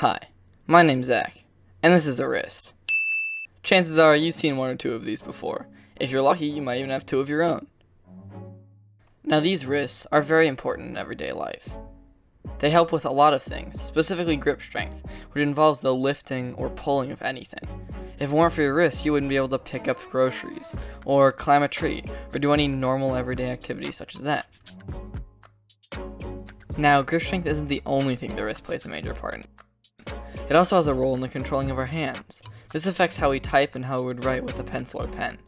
Hi, my name's Zach, and this is a wrist. Chances are you've seen one or two of these before. If you're lucky, you might even have two of your own. Now these wrists are very important in everyday life. They help with a lot of things, specifically grip strength, which involves the lifting or pulling of anything. If it weren't for your wrists, you wouldn't be able to pick up groceries, or climb a tree, or do any normal everyday activities such as that. Now, grip strength isn't the only thing the wrist plays a major part in. It also has a role in the controlling of our hands. This affects how we type and how we would write with a pencil or pen.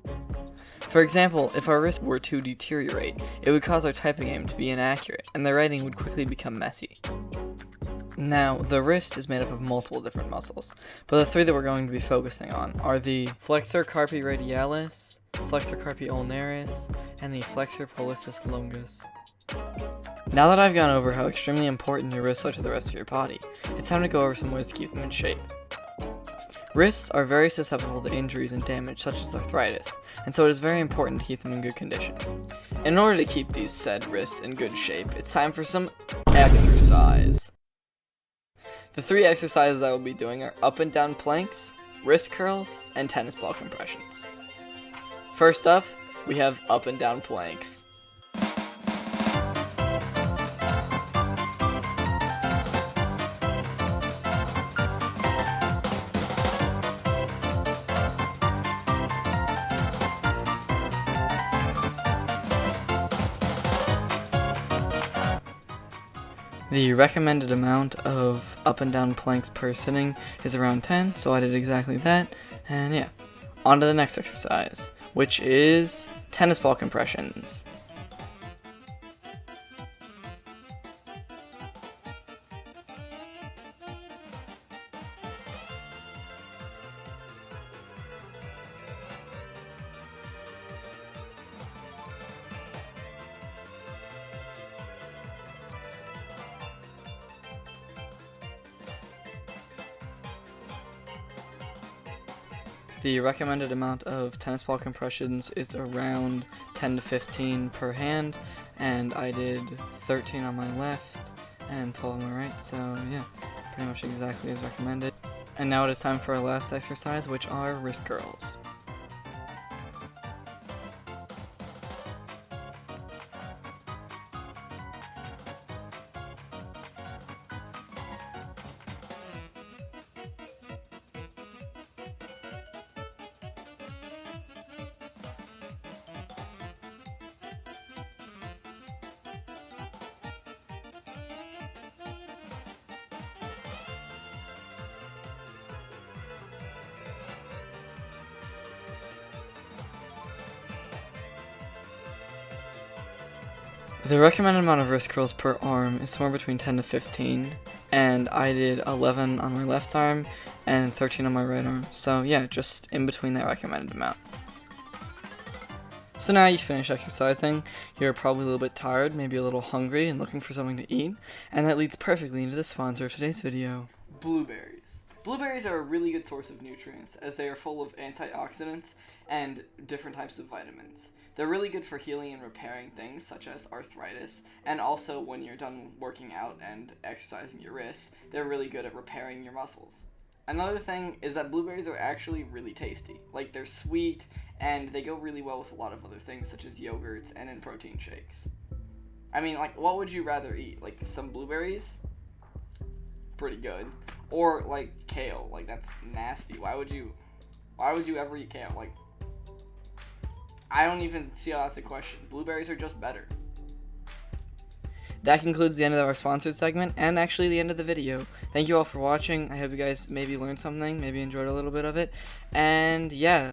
For example, if our wrist were to deteriorate, it would cause our typing aim to be inaccurate, and the writing would quickly become messy. Now, the wrist is made up of multiple different muscles, but the three that we're going to be focusing on are the flexor carpi radialis, flexor carpi ulnaris, and the flexor pollicis longus. Now that I've gone over how extremely important your wrists are to the rest of your body, it's time to go over some ways to keep them in shape. Wrists are very susceptible to injuries and damage such as arthritis, and so it is very important to keep them in good condition. In order to keep these said wrists in good shape, it's time for some exercise. The three exercises I will be doing are up and down planks, wrist curls, and tennis ball compressions. First up, we have up and down planks. The recommended amount of up and down planks per sitting is around 10, so I did exactly that, and yeah. On to the next exercise, which is tennis ball compressions. The recommended amount of tennis ball compressions is around 10 to 15 per hand, and I did 13 on my left and 12 on my right, so yeah, pretty much exactly as recommended. And now it is time for our last exercise, which are wrist curls. The recommended amount of wrist curls per arm is somewhere between 10 to 15, and I did 11 on my left arm and 13 on my right arm, so yeah, just in between that recommended amount. So now you finish exercising, you're probably a little bit tired, maybe a little hungry and looking for something to eat, and that leads perfectly into the sponsor of today's video. Blueberries. Blueberries are a really good source of nutrients as they are full of antioxidants and different types of vitamins. They're really good for healing and repairing things such as arthritis, and also when you're done working out and exercising your wrists, they're really good at repairing your muscles. Another thing is that blueberries are actually really tasty. Like, they're sweet, and they go really well with a lot of other things such as yogurts and in protein shakes. I mean, like, what would you rather eat? Like, some blueberries? Pretty good. Or, like, kale. Like, that's nasty. Why would you ever eat kale? Like, I don't even see how that's a question. Blueberries are just better. That concludes the end of our sponsored segment, and actually the end of the video. Thank you all for watching. I hope you guys maybe learned something, maybe enjoyed a little bit of it, and yeah.